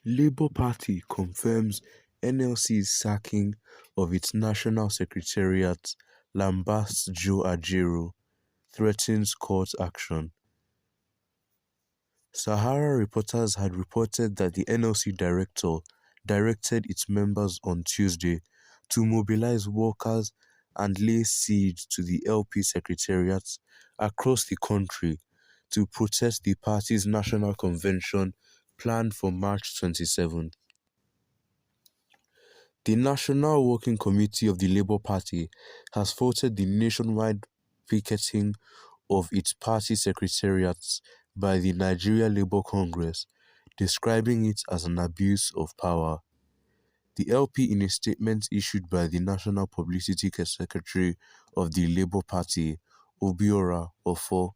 Labour Party confirms NLC's sacking of its National Secretariat. Lambasts Ajaero, threatens court action. Sahara reporters had reported that the NLC director directed its members on Tuesday to mobilize workers and lay siege to the LP secretariats across the country to protest the party's national convention planned for March 27th. The National Working Committee of the Labour Party has faulted the nationwide picketing of its party secretariats by the Nigeria Labour Congress, describing it as an abuse of power. The LP, in a statement issued by the National Publicity Secretary of the Labour Party, Obiora Ofo,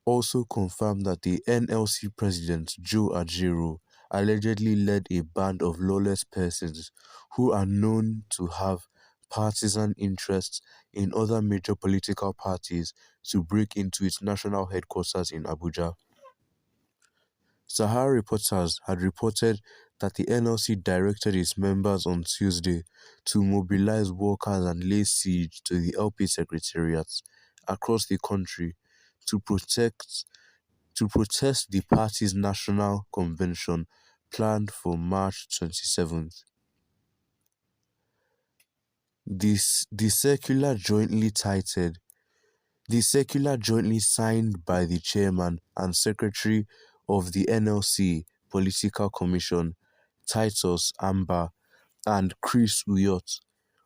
also confirmed that the NLC president, Joe Ajaero, allegedly led a band of lawless persons who are known to have partisan interests in other major political parties to break into its national headquarters in Abuja. Sahara reporters had reported that the NLC directed its members on Tuesday to mobilize workers and lay siege to the LP secretariats across the country to protest the party's national convention planned for March 27th. The circular jointly signed by the chairman and secretary of the NLC Political Commission, Titus Amba, and Chris Uyot,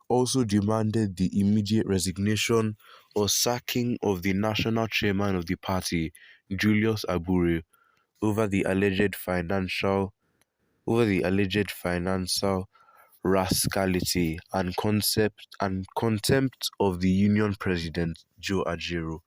also demanded the immediate resignation or sacking of the national chairman of the party, Julius Abure, over the alleged financial rascality and contempt of the union president, Joe Ajaero.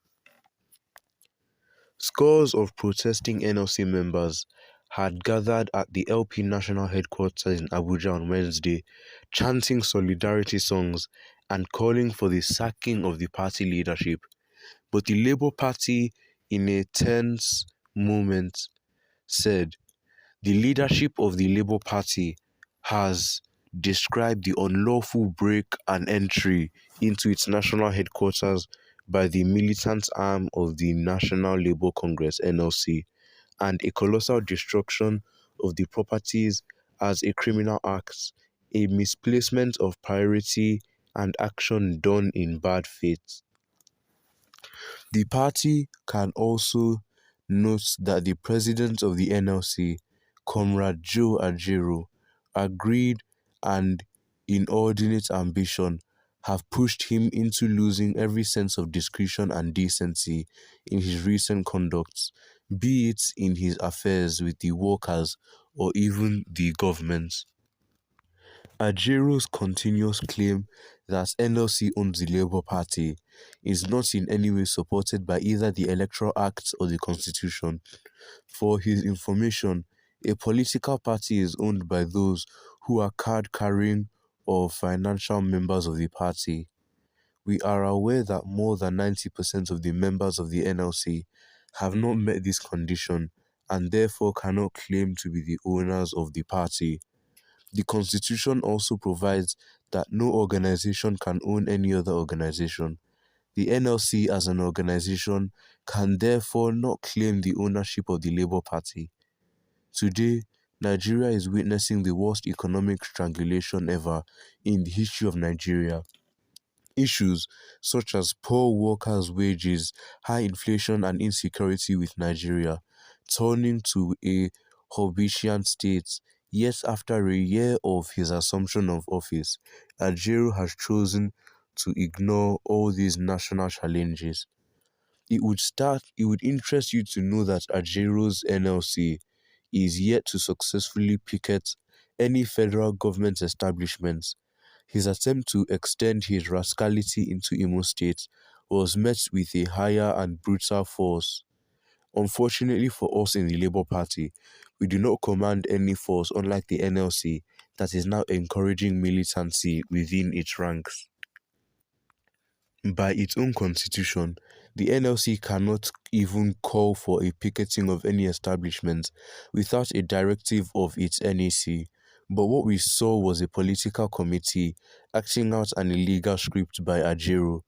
Scores of protesting NLC members had gathered at the LP national headquarters in Abuja on Wednesday, chanting solidarity songs and calling for the sacking of the party leadership. But the Labour Party, in a tense moment, said the leadership of the Labour Party has described the unlawful break and entry into its national headquarters by the militant arm of the National Labour Congress (NLC) and a colossal destruction of the properties as a criminal act, a misplacement of priority and action done in bad faith. The party can also note that the president of the NLC, Comrade Joe Ajaero, agreed and inordinate ambition have pushed him into losing every sense of discretion and decency in his recent conduct, be it in his affairs with the workers or even the government. Ajaero's continuous claim that NLC owns the Labour Party is not in any way supported by either the Electoral Act or the Constitution. For his information, a political party is owned by those who are card-carrying or financial members of the party. We are aware that more than 90% of the members of the NLC have not met this condition and therefore cannot claim to be the owners of the party. The Constitution also provides that no organization can own any other organization. The NLC as an organization can therefore not claim the ownership of the Labour Party. Today, Nigeria is witnessing the worst economic strangulation ever in the history of Nigeria. Issues such as poor workers' wages, high inflation and insecurity with Nigeria turning to a Hobbesian state. Yet after a year of his assumption of office, Ajaero has chosen to ignore all these national challenges. It would interest you to know that Ajaero's NLC is yet to successfully picket any federal government establishments. His attempt to extend his rascality into Imo State was met with a higher and brutal force. Unfortunately for us in the Labour Party, we do not command any force, unlike the NLC that is now encouraging militancy within its ranks. By its own constitution, The NLC cannot even call for a picketing of any establishment without a directive of its NEC. But what we saw was a political committee acting out an illegal script by Ajaero.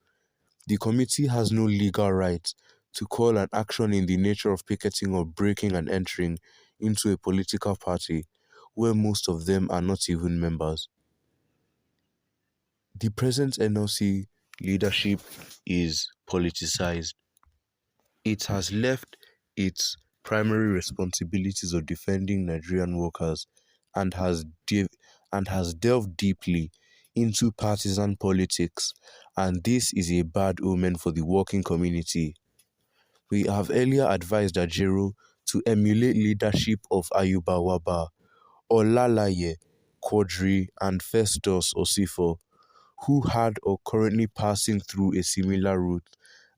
The committee has no legal right to call an action in the nature of picketing or breaking and entering into a political party where most of them are not even members. The present NLC leadership is politicized. It has left its primary responsibilities of defending Nigerian workers and has delved deeply into partisan politics, and this is a bad omen for the working community. We have earlier advised Ajaero to emulate leadership of Ayuba Waba, Olalaye Quadri, and Festus Osifo, who had or currently passing through a similar route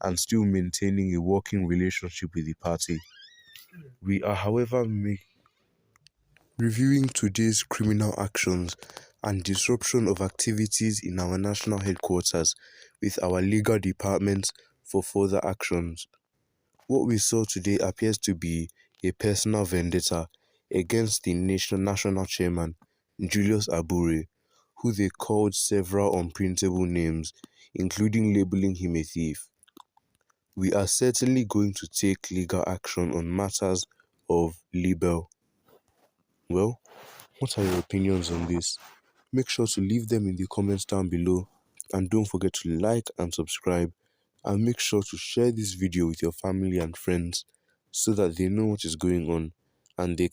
and still maintaining a working relationship with the party. We are, however, reviewing today's criminal actions and disruption of activities in our national headquarters with our legal department for further actions. What we saw today appears to be a personal vendetta against the national chairman, Julius Abure, who they called several unprintable names, including labeling him a thief. We are certainly going to take legal action on matters of libel. Well, what are your opinions on this? Make sure to leave them in the comments down below, and don't forget to like and subscribe, and make sure to share this video with your family and friends so that they know what is going on and they